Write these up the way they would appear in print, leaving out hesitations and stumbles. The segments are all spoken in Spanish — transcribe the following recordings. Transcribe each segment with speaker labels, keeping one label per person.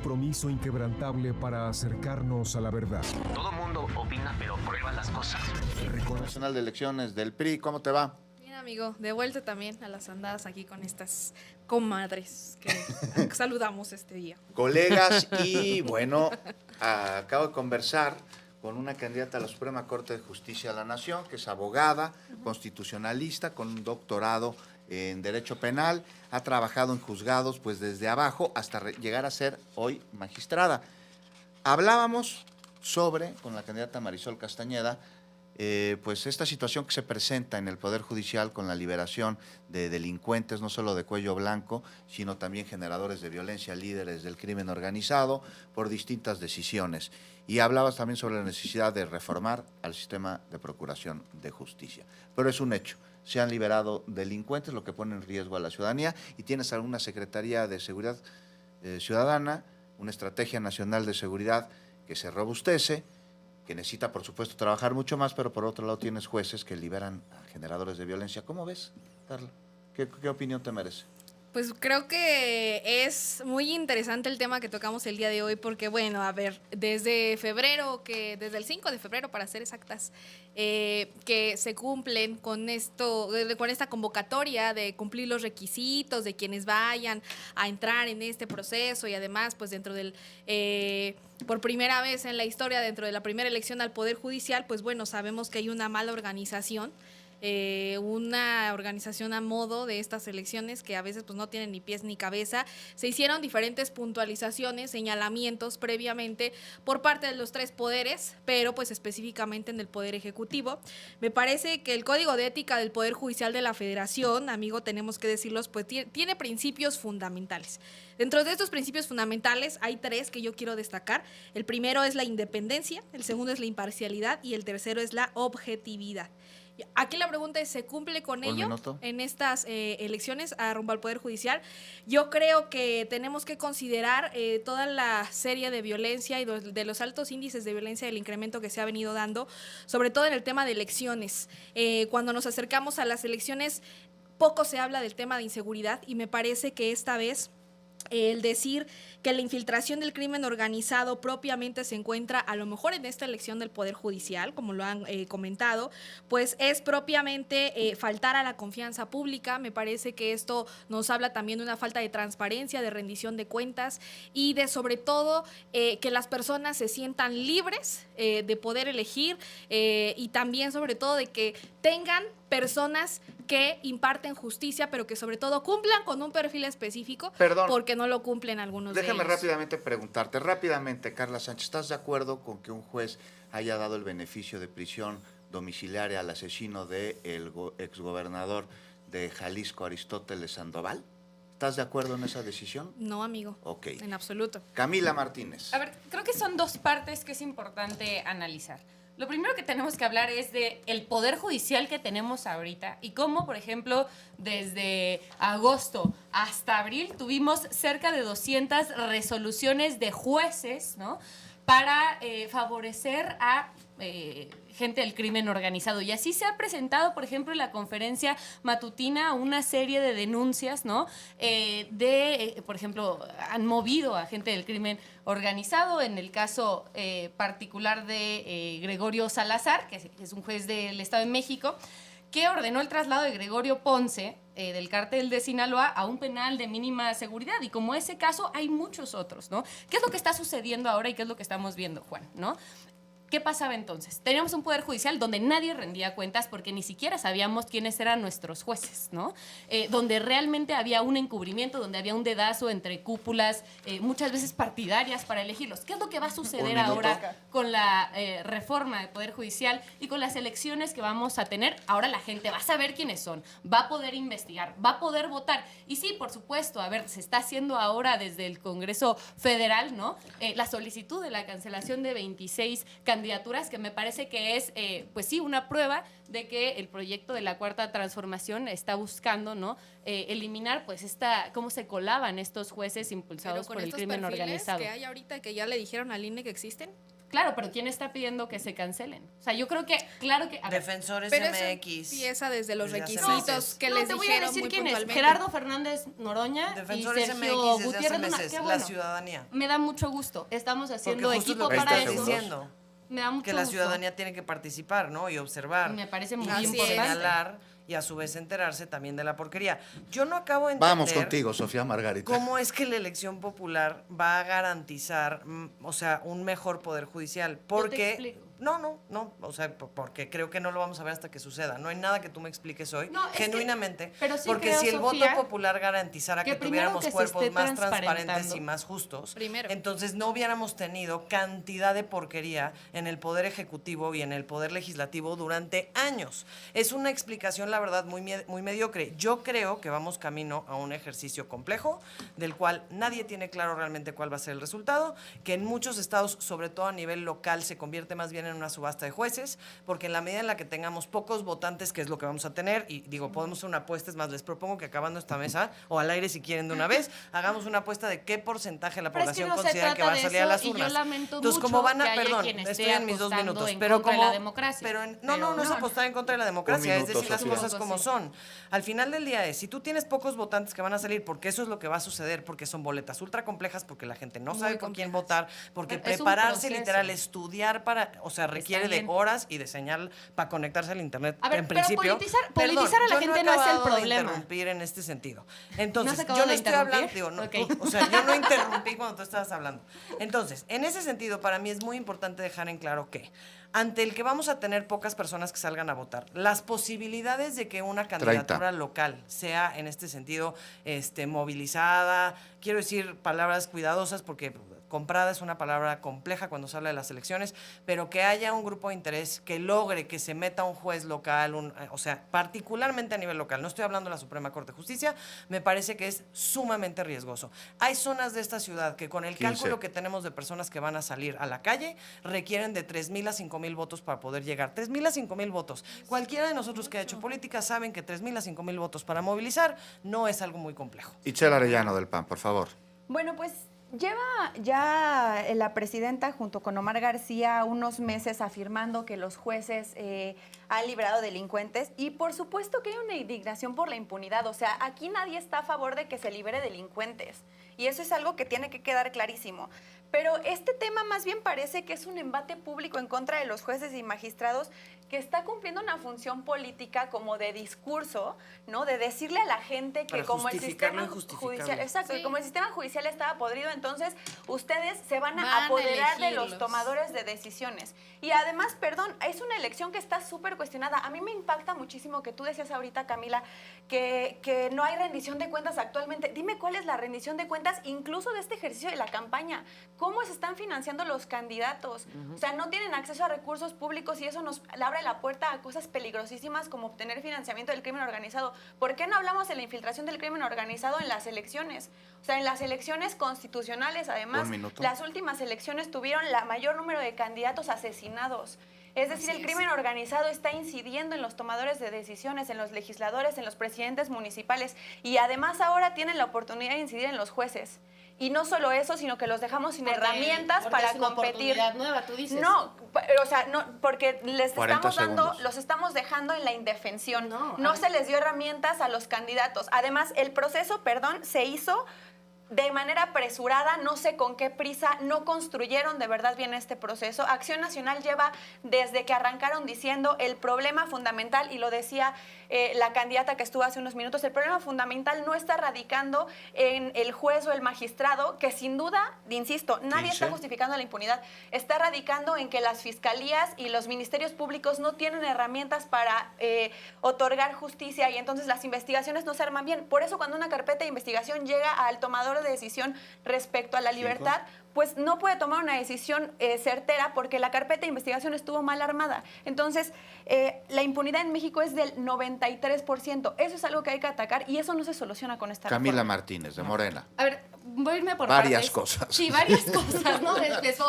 Speaker 1: compromiso inquebrantable para acercarnos a la verdad.
Speaker 2: Todo mundo opina, pero prueba las cosas.
Speaker 3: Nacional de Elecciones del PRI, ¿cómo te va?
Speaker 4: Bien, amigo, de vuelta también a las andadas aquí con estas comadres que saludamos este día.
Speaker 3: Colegas, y bueno, acabo de conversar con una candidata a la Suprema Corte de Justicia de la Nación, que es abogada, constitucionalista, con un doctorado en Derecho Penal, ha trabajado en juzgados pues desde abajo hasta llegar a ser hoy magistrada. Hablábamos sobre, con la candidata Marisol Castañeda, pues esta situación que se presenta en el Poder Judicial con la liberación de delincuentes, no solo de cuello blanco, sino también generadores de violencia, líderes del crimen organizado, por distintas decisiones. Y hablabas también sobre la necesidad de reformar al sistema de procuración de justicia. Pero es un hecho, se han liberado delincuentes, lo que pone en riesgo a la ciudadanía, y tienes alguna Secretaría de Seguridad Ciudadana, una Estrategia Nacional de Seguridad que se robustece, que necesita, por supuesto, trabajar mucho más, pero por otro lado tienes jueces que liberan a generadores de violencia. ¿Cómo ves, Carla? ¿Qué opinión te merece?
Speaker 4: Pues creo que es muy interesante el tema que tocamos el día de hoy porque, bueno, a ver, desde el 5 de febrero, para ser exactas, que se cumplen con esta convocatoria de cumplir los requisitos de quienes vayan a entrar en este proceso y además, pues dentro del, por primera vez en la historia, dentro de la primera elección al Poder Judicial, pues bueno, sabemos que hay una mala organización. Una organización a modo de estas elecciones que a veces pues no tienen ni pies ni cabeza. Se hicieron diferentes puntualizaciones, señalamientos previamente por parte de los tres poderes, pero pues específicamente en el Poder Ejecutivo. Me parece que el Código de Ética del Poder Judicial de la Federación, amigo, tenemos que decirlos, pues tiene principios fundamentales. Dentro de estos principios fundamentales hay tres que yo quiero destacar. El primero es la independencia, el segundo es la imparcialidad y el tercero es la objetividad. Aquí la pregunta es, ¿se cumple con ello en estas elecciones rumbo al Poder Judicial? Yo creo que tenemos que considerar toda la serie de violencia y de los altos índices de violencia del incremento que se ha venido dando, sobre todo en el tema de elecciones. Cuando nos acercamos a las elecciones, poco se habla del tema de inseguridad y me parece que esta vez el decir que la infiltración del crimen organizado propiamente se encuentra a lo mejor en esta elección del Poder Judicial, como lo han comentado, pues es propiamente faltar a la confianza pública. Me parece que esto nos habla también de una falta de transparencia, de rendición de cuentas y de sobre todo que las personas se sientan libres de poder elegir y también sobre todo de que tengan personas que imparten justicia, pero que sobre todo cumplan con un perfil específico.
Speaker 3: Perdón,
Speaker 4: porque no lo cumplen algunos de ellos.
Speaker 3: Déjame rápidamente preguntarte, Carla Sánchez, ¿estás de acuerdo con que un juez haya dado el beneficio de prisión domiciliaria al asesino del exgobernador de Jalisco, Aristóteles Sandoval? ¿Estás de acuerdo en esa decisión?
Speaker 4: No, amigo.
Speaker 3: Ok.
Speaker 4: En absoluto.
Speaker 3: Camila Martínez.
Speaker 5: A ver, creo que son dos partes que es importante analizar. Lo primero que tenemos que hablar es de el poder judicial que tenemos ahorita y cómo, por ejemplo, desde agosto hasta abril tuvimos cerca de 200 resoluciones de jueces, ¿no?, para favorecer a gente del crimen organizado. Y así se ha presentado, por ejemplo, en la conferencia matutina una serie de denuncias, ¿no? Por ejemplo, han movido a gente del crimen organizado. En el caso particular de Gregorio Salazar, que es un juez del Estado de México, que ordenó el traslado de Gregorio Ponce del cártel de Sinaloa a un penal de mínima seguridad. Y como ese caso, hay muchos otros, ¿no? ¿Qué es lo que está sucediendo ahora y qué es lo que estamos viendo, Juan, ¿no? ¿Qué pasaba entonces? Teníamos un poder judicial donde nadie rendía cuentas porque ni siquiera sabíamos quiénes eran nuestros jueces, ¿no? Donde realmente había un encubrimiento, donde había un dedazo entre cúpulas, muchas veces partidarias para elegirlos. ¿Qué es lo que va a suceder ahora con la reforma del poder judicial y con las elecciones que vamos a tener? Ahora la gente va a saber quiénes son, va a poder investigar, va a poder votar. Y sí, por supuesto, a ver, se está haciendo ahora desde el Congreso Federal, ¿no? La solicitud de la cancelación de 26 candidaturas, que me parece que es, pues sí, una prueba de que el proyecto de la Cuarta Transformación está buscando, ¿no?, eliminar, pues, cómo se colaban estos jueces impulsados por el crimen organizado.
Speaker 4: ¿Pero con estos perfiles que hay ahorita que ya le dijeron al INE que existen?
Speaker 5: Claro, pero ¿quién está pidiendo que se cancelen? O sea, yo creo que, claro que... a ver,
Speaker 6: Defensores
Speaker 4: Pero eso
Speaker 6: MX.
Speaker 4: empieza desde los
Speaker 6: desde hace
Speaker 4: requisitos
Speaker 6: meses.
Speaker 4: que
Speaker 5: no,
Speaker 4: les
Speaker 5: te voy a
Speaker 4: dijeron
Speaker 5: decir
Speaker 4: muy
Speaker 5: quién es.
Speaker 4: puntualmente.
Speaker 5: Gerardo Fernández Noroña
Speaker 6: Defensores
Speaker 5: y Sergio
Speaker 6: MX desde hace
Speaker 5: Gutiérrez Luna.
Speaker 6: meses,
Speaker 5: Qué
Speaker 6: la
Speaker 5: bueno.
Speaker 6: ciudadanía.
Speaker 5: Me da mucho gusto. Estamos haciendo
Speaker 6: Porque justo
Speaker 5: equipo
Speaker 6: es lo que
Speaker 5: para
Speaker 3: estás
Speaker 5: eso.
Speaker 6: diciendo.
Speaker 5: Me da mucho
Speaker 6: Que la
Speaker 5: gusto.
Speaker 6: ciudadanía tiene que participar, ¿no? Y observar.
Speaker 5: Me parece muy
Speaker 4: Así
Speaker 5: importante.
Speaker 4: es.
Speaker 6: Señalar y a su vez enterarse también de la porquería. Yo no acabo de entender
Speaker 3: Vamos contigo, Sofía Margarita.
Speaker 6: cómo es que la elección popular va a garantizar, o sea, un mejor poder judicial. Porque...
Speaker 5: explico.
Speaker 6: No, o sea, porque creo que no lo vamos a ver hasta que suceda. No hay nada que tú me expliques hoy,
Speaker 5: No, es que-
Speaker 6: genuinamente.
Speaker 5: pero sí
Speaker 6: porque
Speaker 5: creo,
Speaker 6: si el
Speaker 5: Sofía,
Speaker 6: voto popular garantizara
Speaker 5: que
Speaker 6: que
Speaker 5: primero
Speaker 6: tuviéramos
Speaker 5: que se
Speaker 6: cuerpos
Speaker 5: esté
Speaker 6: más transparentes
Speaker 5: transparentando.
Speaker 6: y más justos,
Speaker 4: Primero.
Speaker 6: entonces no hubiéramos tenido cantidad de porquería en el poder ejecutivo y en el poder legislativo durante años. Es una explicación, la verdad, muy mediocre. Yo creo que vamos camino a un ejercicio complejo, del cual nadie tiene claro realmente cuál va a ser el resultado, que en muchos estados, sobre todo a nivel local, se convierte más bien en una subasta de jueces, porque en la medida en la que tengamos pocos votantes, que es lo que vamos a tener, y digo, podemos hacer una apuesta, es más, les propongo que acabando esta mesa, o al aire si quieren de una vez, hagamos una apuesta de qué porcentaje de la
Speaker 5: Pero es que
Speaker 6: población
Speaker 5: no se
Speaker 6: considera que
Speaker 5: trata
Speaker 6: va a
Speaker 5: de
Speaker 6: salir a
Speaker 5: eso,
Speaker 6: las
Speaker 5: y yo
Speaker 6: urnas.
Speaker 5: lamento
Speaker 6: Entonces,
Speaker 5: mucho
Speaker 6: como van
Speaker 5: que
Speaker 6: a,
Speaker 5: haya
Speaker 6: perdón,
Speaker 5: quien
Speaker 6: estoy
Speaker 5: esté
Speaker 6: en mis 2
Speaker 5: apostando
Speaker 6: minutos,
Speaker 5: en
Speaker 6: pero
Speaker 5: contra de
Speaker 6: como
Speaker 5: la democracia.
Speaker 6: pero no
Speaker 5: Pero
Speaker 6: es apostar en contra de la democracia,
Speaker 3: Un minuto,
Speaker 6: es decir las
Speaker 3: Sofía.
Speaker 6: cosas como son. Al final del día es, si tú tienes pocos votantes que van a salir, porque eso es lo que va a suceder, porque son boletas ultra complejas, porque la gente no
Speaker 4: Muy
Speaker 6: sabe por quién
Speaker 4: complejas.
Speaker 6: votar, porque
Speaker 5: Es un
Speaker 6: prepararse
Speaker 5: proceso.
Speaker 6: literal, estudiar para, o sea, requiere de
Speaker 5: bien.
Speaker 6: horas y de señal para conectarse al internet
Speaker 5: A ver,
Speaker 6: en
Speaker 5: pero
Speaker 6: principio.
Speaker 5: politizar a la
Speaker 6: yo
Speaker 5: gente no es el
Speaker 6: he acabado de
Speaker 5: problema.
Speaker 6: interrumpir en este sentido.
Speaker 5: ¿No
Speaker 6: Entonces,
Speaker 5: has acabado
Speaker 6: yo no
Speaker 5: de
Speaker 6: estoy hablando,
Speaker 5: interrumpir?
Speaker 6: digo, no,
Speaker 5: Ok.
Speaker 6: o sea, yo no interrumpí cuando tú estabas hablando. Entonces, en ese sentido, para mí es muy importante dejar en claro que ante el que vamos a tener pocas personas que salgan a votar, las posibilidades de que una candidatura local sea en este sentido movilizada, quiero decir palabras cuidadosas porque comprada es una palabra compleja cuando se habla de las elecciones, pero que haya un grupo de interés que logre que se meta un juez local, o sea, particularmente a nivel local, no estoy hablando de la Suprema Corte de Justicia, me parece que es sumamente riesgoso. Hay zonas de esta ciudad que con el
Speaker 3: 15.
Speaker 6: cálculo que tenemos de personas que van a salir a la calle, requieren de 3,000 a 5,000 votos para poder llegar. 3,000 a 5,000 votos. Cualquiera de nosotros que ha hecho política saben que 3,000 a 5,000 votos para movilizar no es algo muy complejo.
Speaker 3: Itzel Arellano del PAN, por favor.
Speaker 7: Bueno, pues lleva ya la presidenta junto con Omar García unos meses afirmando que los jueces han liberado delincuentes y por supuesto que hay una indignación por la impunidad. O sea, aquí nadie está a favor de que se libere delincuentes y eso es algo que tiene que quedar clarísimo. Pero este tema más bien parece que es un embate público en contra de los jueces y magistrados que está cumpliendo una función política como de discurso, ¿no? De decirle a la gente que
Speaker 6: Para
Speaker 7: como el
Speaker 6: justificar lo
Speaker 7: sistema
Speaker 6: injustificable.
Speaker 7: judicial, exacto,
Speaker 4: Sí.
Speaker 7: y como el sistema judicial estaba podrido, entonces ustedes se van
Speaker 4: Van
Speaker 7: a
Speaker 4: a
Speaker 7: apoderar de los
Speaker 4: elegirlos.
Speaker 7: tomadores de decisiones. Y además, perdón, es una elección que está súper cuestionada. A mí me impacta muchísimo que tú decías ahorita, Camila, que no hay rendición de cuentas actualmente. Dime cuál es la rendición de cuentas incluso de este ejercicio de la campaña. ¿Cómo se están financiando los candidatos? O sea, no tienen acceso a recursos públicos y eso nos abre la puerta a cosas peligrosísimas como obtener financiamiento del crimen organizado. ¿Por qué no hablamos de la infiltración del crimen organizado en las elecciones? O sea, en las elecciones constitucionales, además,
Speaker 3: Un minuto.
Speaker 7: las últimas elecciones tuvieron la mayor número de candidatos asesinados. Es decir,
Speaker 4: Así
Speaker 7: el
Speaker 4: es.
Speaker 7: crimen organizado está incidiendo en los tomadores de decisiones, en los legisladores, en los presidentes municipales y además ahora tienen la oportunidad de incidir en los jueces. Y no solo eso, sino que los dejamos sin herramientas para
Speaker 5: es una
Speaker 7: competir.
Speaker 5: oportunidad nueva, tú dices.
Speaker 7: No, o sea, no, porque les
Speaker 3: 40
Speaker 7: estamos dando,
Speaker 3: segundos.
Speaker 7: los estamos dejando en la indefensión.
Speaker 5: No,
Speaker 7: No
Speaker 5: a
Speaker 7: se les dio herramientas a los candidatos. Además, el proceso, perdón, se hizo de manera apresurada, no sé con qué prisa, no construyeron de verdad bien este proceso. Acción Nacional lleva desde que arrancaron diciendo el problema fundamental, y lo decía la candidata que estuvo hace unos minutos, el problema fundamental no está radicando en el juez o el magistrado, que sin duda, insisto, nadie
Speaker 3: 15.
Speaker 7: está justificando la impunidad, está radicando en que las fiscalías y los ministerios públicos no tienen herramientas para otorgar justicia y entonces las investigaciones no se arman bien. Por eso cuando una carpeta de investigación llega al tomador de decisión respecto a la libertad, pues no puede tomar una decisión certera porque la carpeta de investigación estuvo mal armada. Entonces, la impunidad en México es del 93%. Eso es algo que hay que atacar y eso no se soluciona con esta
Speaker 3: Camila
Speaker 7: reforma.
Speaker 3: Martínez, de Morena.
Speaker 5: A ver, voy a irme por
Speaker 3: Varias
Speaker 5: partes.
Speaker 3: cosas.
Speaker 5: Sí, varias cosas, ¿no?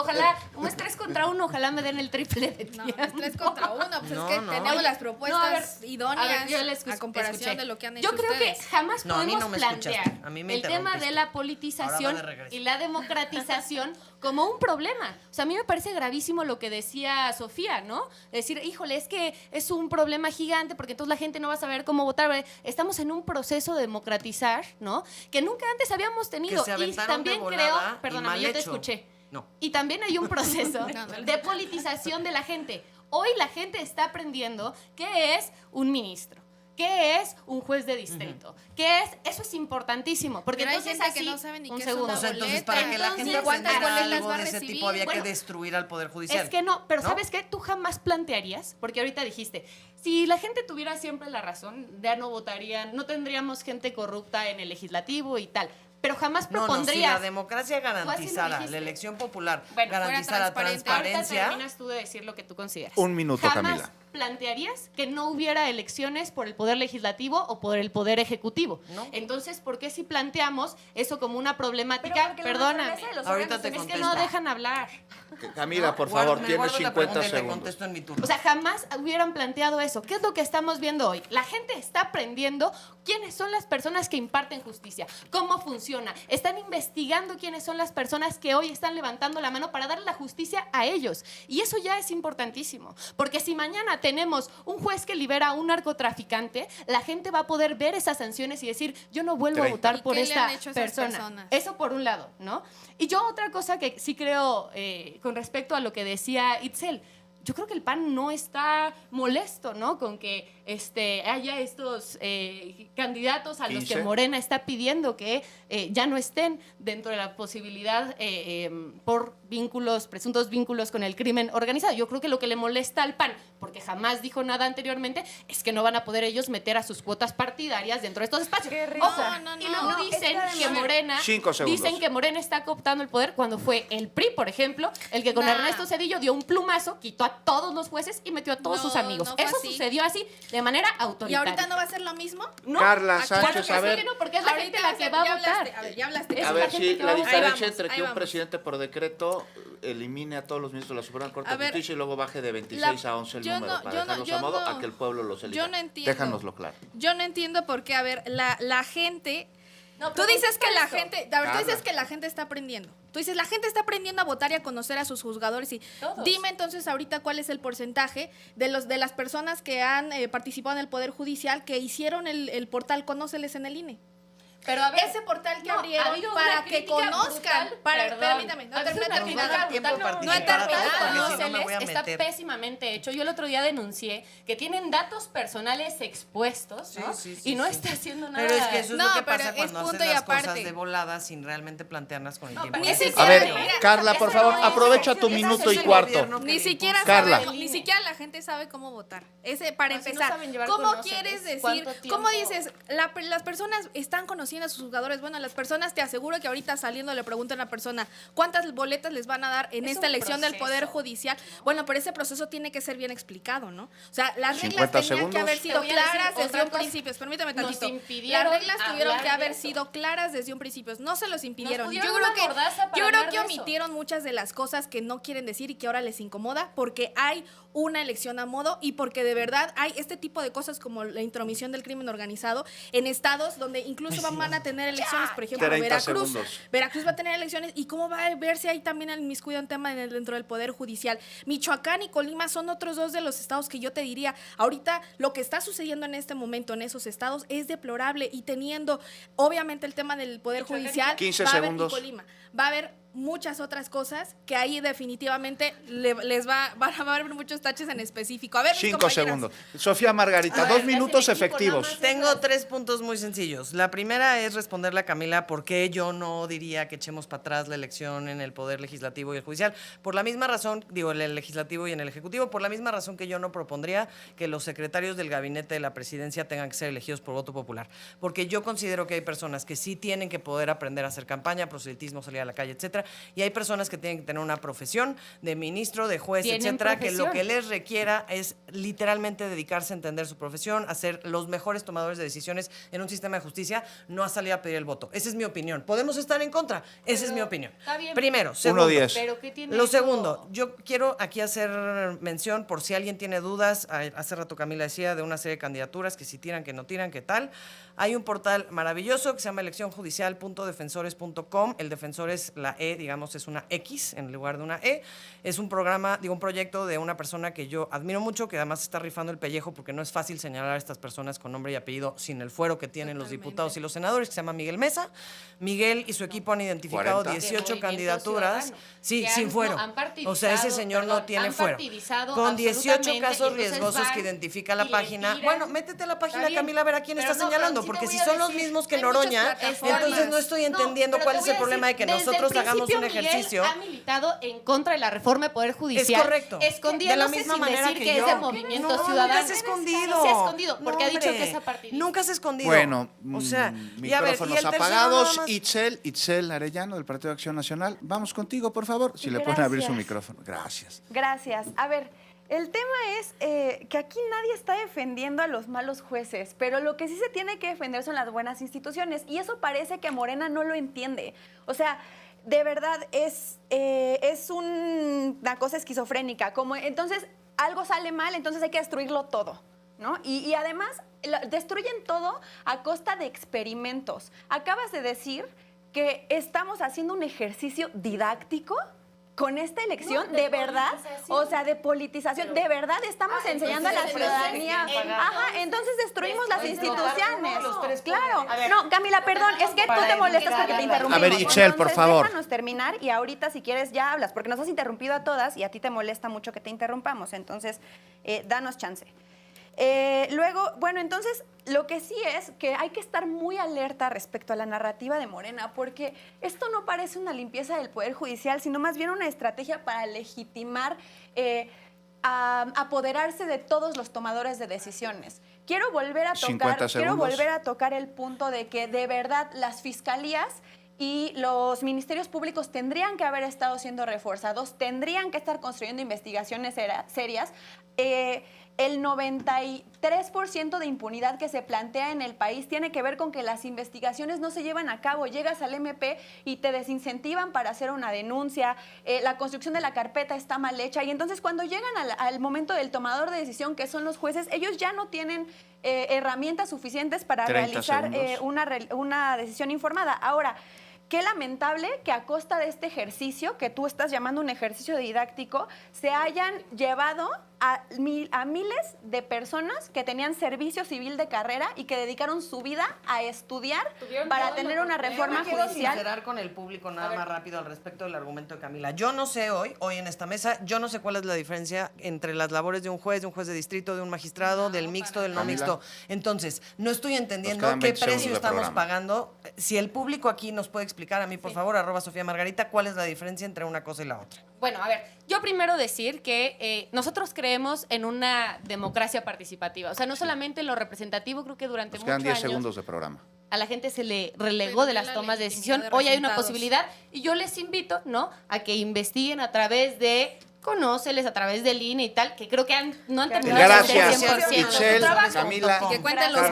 Speaker 5: Ojalá, como es 3 contra 1, ojalá me den el triple de
Speaker 4: No,
Speaker 5: tiempo.
Speaker 4: es 3 contra 1, pues
Speaker 6: No,
Speaker 4: es que
Speaker 6: no.
Speaker 4: tenemos
Speaker 5: Oye,
Speaker 4: las propuestas
Speaker 5: no, a ver,
Speaker 4: idóneas
Speaker 5: yo les
Speaker 4: a comparación
Speaker 5: escuché.
Speaker 4: de lo que han hecho
Speaker 5: Yo creo
Speaker 4: ustedes.
Speaker 5: que jamás
Speaker 6: No, a mí
Speaker 5: podemos
Speaker 6: no me escuchaste.
Speaker 5: plantear
Speaker 6: A mí me
Speaker 5: el tema
Speaker 6: interrumpiste.
Speaker 5: de la
Speaker 6: Ahora va
Speaker 5: politización
Speaker 6: de regreso.
Speaker 5: y la democratización politización como un problema. O sea, a mí me parece gravísimo lo que decía Sofía, ¿no? Decir, híjole, es que es un problema gigante porque entonces la gente no va a saber cómo votar. Estamos en un proceso de democratizar, ¿no? Que nunca antes habíamos tenido.
Speaker 6: Que se
Speaker 5: Y
Speaker 6: aventaron
Speaker 5: también
Speaker 6: de volada
Speaker 5: creo,
Speaker 6: y
Speaker 5: perdóname,
Speaker 6: mal
Speaker 5: yo te
Speaker 6: hecho.
Speaker 5: escuché.
Speaker 6: No.
Speaker 5: Y también hay un proceso de politización de la gente. Hoy la gente está aprendiendo qué es un ministro, qué es un juez de distrito, qué es, eso es importantísimo, porque
Speaker 4: Pero hay
Speaker 5: entonces
Speaker 4: gente que
Speaker 5: así,
Speaker 4: no sabe ni
Speaker 5: un
Speaker 4: qué es
Speaker 5: segundo.
Speaker 6: O sea, entonces,
Speaker 4: boleta.
Speaker 6: para que la gente
Speaker 5: Entonces,
Speaker 4: ¿cuántas
Speaker 6: aprendiera
Speaker 4: boletas
Speaker 6: algo
Speaker 4: va a
Speaker 6: de ese
Speaker 4: recibir?
Speaker 6: tipo, había
Speaker 5: Bueno,
Speaker 6: que destruir al Poder Judicial.
Speaker 5: Es que no, pero
Speaker 6: ¿no?
Speaker 5: ¿sabes qué? Tú jamás plantearías, porque ahorita dijiste, si la gente tuviera siempre la razón, ya no votarían, no tendríamos gente corrupta en el legislativo y tal. Pero jamás
Speaker 6: No, si
Speaker 5: propondrías.
Speaker 6: la democracia garantizara,
Speaker 5: dijiste.
Speaker 6: la elección popular
Speaker 5: Bueno,
Speaker 6: garantizara
Speaker 4: fuera transparente.
Speaker 5: Ahorita
Speaker 6: transparencia,
Speaker 5: terminas tú de decir lo que tú consideras.
Speaker 3: Un minuto,
Speaker 5: Jamás
Speaker 3: Camila.
Speaker 5: plantearías que no hubiera elecciones por el poder legislativo o por el poder ejecutivo.
Speaker 6: No.
Speaker 5: Entonces, ¿por qué si planteamos eso como una problemática?
Speaker 7: porque la
Speaker 5: Perdóname.
Speaker 7: naturaleza de los
Speaker 6: Ahorita
Speaker 7: órganos
Speaker 6: te
Speaker 5: Es que
Speaker 6: contesto.
Speaker 5: no dejan hablar.
Speaker 3: Camila, por
Speaker 6: Guardo-
Speaker 3: favor,
Speaker 6: me
Speaker 3: tienes
Speaker 6: guardo la
Speaker 3: 50
Speaker 6: pregunta y te
Speaker 3: segundos.
Speaker 6: contesto en mi turno.
Speaker 5: O sea, jamás hubieran planteado eso. ¿Qué es lo que estamos viendo hoy? La gente está aprendiendo quiénes son las personas que imparten justicia, cómo funciona. Están investigando quiénes son las personas que hoy están levantando la mano para darle la justicia a ellos. Y eso ya es importantísimo. Porque si mañana tenemos un juez que libera a un narcotraficante, la gente va a poder ver esas sanciones y decir, yo no vuelvo a
Speaker 3: 30.
Speaker 5: votar
Speaker 4: ¿Y
Speaker 5: por
Speaker 4: qué le
Speaker 5: esta
Speaker 4: han hecho esas
Speaker 5: persona.
Speaker 4: personas?
Speaker 5: Eso por un lado, ¿no? Y yo otra cosa que sí creo con respecto a lo que decía Itzel, yo creo que el PAN no está molesto, ¿no? Con que haya estos candidatos a los
Speaker 3: 15.
Speaker 5: que Morena está pidiendo que ya no estén dentro de la posibilidad por presuntos vínculos con el crimen organizado. Yo creo que lo que le molesta al PAN, porque jamás dijo nada anteriormente, es que no van a poder ellos meter a sus cuotas partidarias dentro de estos espacios.
Speaker 7: Qué rico.
Speaker 5: Ojo,
Speaker 4: No,
Speaker 5: y luego
Speaker 7: no,
Speaker 5: dicen
Speaker 7: es que además-
Speaker 5: que Morena
Speaker 3: 5 segundos.
Speaker 5: dicen que Morena está cooptando el poder cuando fue el PRI, por ejemplo, el que con
Speaker 4: Nah.
Speaker 5: Ernesto Zedillo dio un plumazo, quitó a todos los jueces y metió a todos
Speaker 4: No,
Speaker 5: sus amigos.
Speaker 4: no fue
Speaker 5: Eso
Speaker 4: así.
Speaker 5: sucedió así de manera
Speaker 4: ¿Y
Speaker 5: autoritaria.
Speaker 4: ahorita no va a ser lo mismo?
Speaker 5: ¿No?
Speaker 3: Carla
Speaker 5: Claro
Speaker 3: Sánchez,
Speaker 5: que
Speaker 3: a
Speaker 5: sí,
Speaker 3: ver.
Speaker 5: que no, porque es la gente la que va a
Speaker 4: ya
Speaker 5: votar.
Speaker 4: hablaste, a ver, ya hablaste.
Speaker 5: Esa
Speaker 3: A
Speaker 5: es la
Speaker 3: ver
Speaker 5: gente
Speaker 3: si
Speaker 5: que
Speaker 3: la
Speaker 5: va a votar.
Speaker 3: diferencia
Speaker 4: Ahí
Speaker 3: entre
Speaker 4: vamos,
Speaker 3: que
Speaker 4: ahí
Speaker 3: un
Speaker 4: vamos.
Speaker 3: presidente por decreto elimine a todos los ministros de la Suprema Corte
Speaker 4: A
Speaker 3: de
Speaker 4: ver,
Speaker 3: Justicia y luego baje de 26 a 11 el
Speaker 4: yo
Speaker 3: número
Speaker 4: no-
Speaker 3: para
Speaker 4: yo no-
Speaker 3: dejarlos
Speaker 4: yo
Speaker 3: a modo
Speaker 4: no-
Speaker 3: a que el pueblo los elija.
Speaker 4: yo no entiendo.
Speaker 3: Déjanoslo claro.
Speaker 4: Yo no entiendo por qué, a ver, la gente...
Speaker 5: No,
Speaker 4: Tú
Speaker 5: pero
Speaker 4: dices que la
Speaker 5: contesta esto.
Speaker 4: gente, a ver, tú
Speaker 3: Carla.
Speaker 4: dices que la gente está aprendiendo. Tú dices, la gente está aprendiendo a votar y a conocer a sus juzgadores y
Speaker 5: Todos.
Speaker 4: dime entonces ahorita cuál es el porcentaje de las personas que han participado en el Poder Judicial que hicieron el portal Conóceles en el INE.
Speaker 5: Pero a ver,
Speaker 4: Ese portal que
Speaker 5: no, ha
Speaker 4: abrieron
Speaker 5: habido
Speaker 4: para
Speaker 5: una
Speaker 4: que
Speaker 5: crítica
Speaker 4: conozcan,
Speaker 5: brutal,
Speaker 4: permítame, no
Speaker 5: ha habido
Speaker 4: termina
Speaker 5: una
Speaker 4: de
Speaker 5: crítica
Speaker 4: terminar.
Speaker 6: tiempo de
Speaker 5: brutal,
Speaker 6: participar
Speaker 4: no he terminado,
Speaker 6: porque si no me
Speaker 5: Conóceles
Speaker 6: voy a
Speaker 5: está
Speaker 6: meter.
Speaker 5: pésimamente hecho. Yo el otro día denuncié que tienen datos personales expuestos, ¿no?
Speaker 6: Sí,
Speaker 5: y no
Speaker 6: sí.
Speaker 5: está haciendo nada.
Speaker 6: Pero es que eso es
Speaker 4: No,
Speaker 6: lo que
Speaker 4: pero
Speaker 6: pasa
Speaker 4: es
Speaker 6: cuando
Speaker 4: punto
Speaker 6: haces
Speaker 4: y
Speaker 6: las cosas
Speaker 4: aparte.
Speaker 6: de volada sin realmente plantearlas con el
Speaker 5: No,
Speaker 6: tiempo.
Speaker 5: pero
Speaker 4: Ni
Speaker 5: ese
Speaker 3: A
Speaker 4: siquiera-
Speaker 3: ver,
Speaker 4: mira,
Speaker 3: Carla, por favor,
Speaker 5: no es-
Speaker 3: aprovecha tu
Speaker 5: ese
Speaker 3: minuto
Speaker 5: es
Speaker 3: y
Speaker 5: el
Speaker 3: cuarto.
Speaker 6: gobierno que
Speaker 4: Ni
Speaker 6: le
Speaker 4: siquiera
Speaker 6: impulsa.
Speaker 3: Carla.
Speaker 4: sabe, ni siquiera la gente sabe cómo votar. Ese para
Speaker 5: No, si no
Speaker 4: empezar.
Speaker 5: saben llevar
Speaker 4: ¿Cómo
Speaker 5: Conóceles,
Speaker 4: quieres decir?
Speaker 5: ¿cuánto
Speaker 4: ¿Cómo
Speaker 5: tiempo?
Speaker 4: dices? Las personas están conociendo a sus jugadores. Bueno, las personas te aseguro que ahorita saliendo le preguntan a la persona cuántas boletas les van a dar en
Speaker 5: Es
Speaker 4: esta
Speaker 5: un
Speaker 4: elección del Poder
Speaker 5: proceso.
Speaker 4: Judicial. Bueno, pero ese proceso tiene que ser bien explicado, ¿no? O sea, las
Speaker 3: 50
Speaker 4: reglas tenían que
Speaker 3: segundos.
Speaker 4: haber sido
Speaker 5: Te voy a decir
Speaker 4: claras desde
Speaker 5: otra
Speaker 4: un
Speaker 5: cosa.
Speaker 4: principio. Permítame
Speaker 5: Nos
Speaker 4: tantito.
Speaker 5: impidieron
Speaker 4: Las reglas tuvieron que
Speaker 5: hablar
Speaker 4: haber
Speaker 5: de eso.
Speaker 4: sido claras desde un principio. No se los impidieron. Yo
Speaker 5: pusieron
Speaker 4: creo
Speaker 5: una mordaza para
Speaker 4: yo creo
Speaker 5: hablar
Speaker 4: que
Speaker 5: de eso.
Speaker 4: omitieron muchas de las cosas que no quieren decir y que ahora les incomoda porque hay una elección a modo y porque de verdad hay este tipo de cosas como la intromisión del crimen organizado en estados donde incluso van a tener elecciones, por ejemplo,
Speaker 3: 30
Speaker 4: Veracruz.
Speaker 3: segundos.
Speaker 4: Veracruz va a tener elecciones y cómo va a verse ahí también el inmiscuido en tema dentro del Poder Judicial. Michoacán y Colima son otros dos de los estados que yo te diría, ahorita lo que está sucediendo en este momento en esos estados es deplorable y teniendo obviamente el tema del Poder
Speaker 5: Michoacán,
Speaker 4: Judicial,
Speaker 3: 15
Speaker 4: va a haber, y
Speaker 3: segundos.
Speaker 4: Colima, va a haber muchas otras cosas que ahí definitivamente van a haber muchos taches en específico. A ver, mis
Speaker 3: 5
Speaker 4: compañeras.
Speaker 3: segundos. Sofía Margarita,
Speaker 6: A ver,
Speaker 3: 2 minutos
Speaker 5: hacen equipo, nada
Speaker 3: efectivos.
Speaker 5: más.
Speaker 6: Tengo 3 puntos muy sencillos. La primera es responderle a Camila por qué yo no diría que echemos para atrás la elección en el Poder Legislativo y el Judicial. Por la misma razón, digo, en el Legislativo y en el Ejecutivo, por la misma razón que yo no propondría que los secretarios del gabinete de la presidencia tengan que ser elegidos por voto popular. Porque yo considero que hay personas que sí tienen que poder aprender a hacer campaña, proselitismo, salir a la calle, etcétera. Y hay personas que tienen que tener una profesión de ministro, de juez,
Speaker 5: Tienen
Speaker 6: etcétera, que lo
Speaker 5: profesión.
Speaker 6: que les requiera es literalmente dedicarse a entender su profesión, a ser los mejores tomadores de decisiones en un sistema de justicia, no a salir a pedir el voto. Esa es mi opinión. ¿Podemos estar en contra? Esa es mi opinión.
Speaker 5: está bien.
Speaker 6: Primero. Segundo.
Speaker 3: 1-10.
Speaker 5: Pero ¿qué tiene
Speaker 6: Lo
Speaker 5: eso?
Speaker 6: segundo, yo quiero aquí hacer mención, por si alguien tiene dudas, hace rato Camila decía de una serie de candidaturas, que si tiran, que no tiran, que tal. Hay un portal maravilloso que se llama eleccionjudicial.defensores.com. El defensor es la E digamos, es una X en lugar de una E. Es un programa, un proyecto de una persona que yo admiro mucho, que además está rifando el pellejo porque no es fácil señalar a estas personas con nombre y apellido sin el fuero que tienen los diputados y los senadores, que se llama Miguel Mesa. Miguel y su equipo han identificado
Speaker 3: 40.
Speaker 6: 18 candidaturas.
Speaker 5: Ciudadano,
Speaker 6: Sí,
Speaker 5: que
Speaker 6: sin
Speaker 5: han-
Speaker 6: fuero.
Speaker 5: no, han
Speaker 6: O sea, ese señor no tiene fuero. Con 18
Speaker 5: absolutamente,
Speaker 6: casos
Speaker 5: y entonces
Speaker 6: riesgosos
Speaker 5: van
Speaker 6: que identifica la
Speaker 5: y le
Speaker 6: página.
Speaker 5: tiran.
Speaker 6: Bueno, métete a la página,
Speaker 5: Está bien,
Speaker 6: Camila, a ver a quién
Speaker 5: pero
Speaker 6: está
Speaker 5: no,
Speaker 6: señalando,
Speaker 5: pero sí te
Speaker 6: porque
Speaker 5: voy
Speaker 6: si
Speaker 5: a
Speaker 6: son los
Speaker 5: decir,
Speaker 6: mismos que
Speaker 4: hay muchas
Speaker 6: Noroña,
Speaker 4: plataformas.
Speaker 6: entonces no estoy entendiendo
Speaker 5: pero
Speaker 6: cuál
Speaker 5: te
Speaker 6: es
Speaker 5: voy
Speaker 6: el
Speaker 5: a
Speaker 6: problema de que
Speaker 5: decir,
Speaker 6: nosotros
Speaker 5: desde el
Speaker 6: hagamos un
Speaker 5: principio,
Speaker 6: ejercicio.
Speaker 5: Miguel ha militado en contra de la reforma de Poder Judicial.
Speaker 6: Es correcto.
Speaker 5: Escondiéndose
Speaker 6: De la misma
Speaker 5: sin
Speaker 6: manera
Speaker 5: decir
Speaker 6: que
Speaker 5: que
Speaker 6: yo.
Speaker 5: es de Movimiento
Speaker 6: No,
Speaker 5: Ciudadano.
Speaker 6: nunca se ha escondido.
Speaker 5: Sí se ha escondido, porque ha dicho
Speaker 6: hombre,
Speaker 5: que es apartidista.
Speaker 6: Nunca se ha escondido.
Speaker 3: Bueno,
Speaker 6: o sea, y a ver, y
Speaker 3: micrófonos
Speaker 6: el tercero
Speaker 3: apagados.
Speaker 6: nada más.
Speaker 3: Itzel Arellano, del Partido de Acción Nacional. Vamos contigo, por favor, si le pueden abrir su
Speaker 7: Gracias.
Speaker 3: micrófono. Gracias.
Speaker 7: Gracias. A ver, el tema es que aquí nadie está defendiendo a los malos jueces, pero lo que sí se tiene que defender son las buenas instituciones. Y eso parece que Morena no lo entiende. O sea, de verdad es una cosa esquizofrénica. Entonces, algo sale mal, entonces hay que destruirlo todo, ¿no? Y además, destruyen todo a costa de experimentos. Acabas de decir que estamos haciendo un ejercicio didáctico con esta elección,
Speaker 5: No, de
Speaker 7: de verdad,
Speaker 5: politización.
Speaker 7: o sea, de politización, de verdad estamos enseñando a la
Speaker 5: entonces,
Speaker 7: ciudadanía.
Speaker 5: entonces,
Speaker 7: Entonces destruimos las instituciones.
Speaker 6: los tres
Speaker 7: Claro.
Speaker 6: poderes.
Speaker 7: No, Camila, perdón, es que tú
Speaker 6: Para
Speaker 7: te molestas
Speaker 6: educar
Speaker 7: porque
Speaker 6: a
Speaker 7: te
Speaker 6: la-
Speaker 7: interrumpimos.
Speaker 3: A ver, Itzel, por
Speaker 7: Entonces,
Speaker 3: favor.
Speaker 7: déjanos terminar y ahorita si quieres ya hablas, porque nos has interrumpido a todas y a ti te molesta mucho que te interrumpamos. Entonces, danos chance. Luego, bueno, entonces lo que sí es que hay que estar muy alerta respecto a la narrativa de Morena, porque esto no parece una limpieza del Poder Judicial, sino más bien una estrategia para legitimar, apoderarse de todos los tomadores de decisiones. Quiero volver a
Speaker 3: 50
Speaker 7: tocar,
Speaker 3: segundos.
Speaker 7: el punto de que de verdad las fiscalías y los ministerios públicos tendrían que haber estado siendo reforzados, tendrían que estar construyendo investigaciones serias. El 93% de impunidad que se plantea en el país tiene que ver con que las investigaciones no se llevan a cabo. Llegas al MP y te desincentivan para hacer una denuncia, la construcción de la carpeta está mal hecha y entonces cuando llegan al momento del tomador de decisión, que son los jueces, ellos ya no tienen herramientas suficientes para
Speaker 3: 30
Speaker 7: realizar
Speaker 3: segundos.
Speaker 7: una decisión informada. Ahora, qué lamentable que a costa de este ejercicio, que tú estás llamando un ejercicio didáctico, se hayan llevado a miles de personas que tenían servicio civil de carrera y que dedicaron su vida a estudiar
Speaker 5: Tuvieron
Speaker 7: para
Speaker 5: toda la
Speaker 7: tener una
Speaker 5: oportunidad.
Speaker 7: reforma
Speaker 6: Yo me quiero
Speaker 7: judicial.
Speaker 6: sincerar con el público nada más rápido al respecto del argumento de Camila. Yo no sé hoy en esta mesa, yo no sé cuál es la diferencia entre las labores de un juez de distrito, de un magistrado, del mixto, del no
Speaker 3: Camila.
Speaker 6: mixto. Entonces, no estoy entendiendo
Speaker 3: quedan
Speaker 6: qué
Speaker 3: 20 segundos
Speaker 6: precio
Speaker 3: de
Speaker 6: estamos
Speaker 3: programa.
Speaker 6: pagando. Si el público aquí nos puede explicar a mí, por favor, @Sofía Margarita, cuál es la diferencia entre una cosa y la otra.
Speaker 5: Bueno, a ver, yo primero decir que nosotros creemos en una democracia participativa. O sea, no solamente en lo representativo, creo que durante
Speaker 3: Nos quedan
Speaker 5: muchos
Speaker 3: 10
Speaker 5: años
Speaker 3: segundos de programa.
Speaker 5: a la gente se le relegó
Speaker 4: Pero
Speaker 5: de las
Speaker 4: la
Speaker 5: tomas de
Speaker 4: legitimidad
Speaker 5: decisión.
Speaker 4: de
Speaker 5: Hoy hay una
Speaker 4: resultados.
Speaker 5: posibilidad y yo les invito, ¿no?, a que investiguen a través de Conóceles, a través del INE y tal, que creo que no han terminado de hacer
Speaker 3: Gracias,
Speaker 5: 100% su
Speaker 3: Itzel,
Speaker 5: trabajo.
Speaker 3: Camila.
Speaker 4: Que cuenten los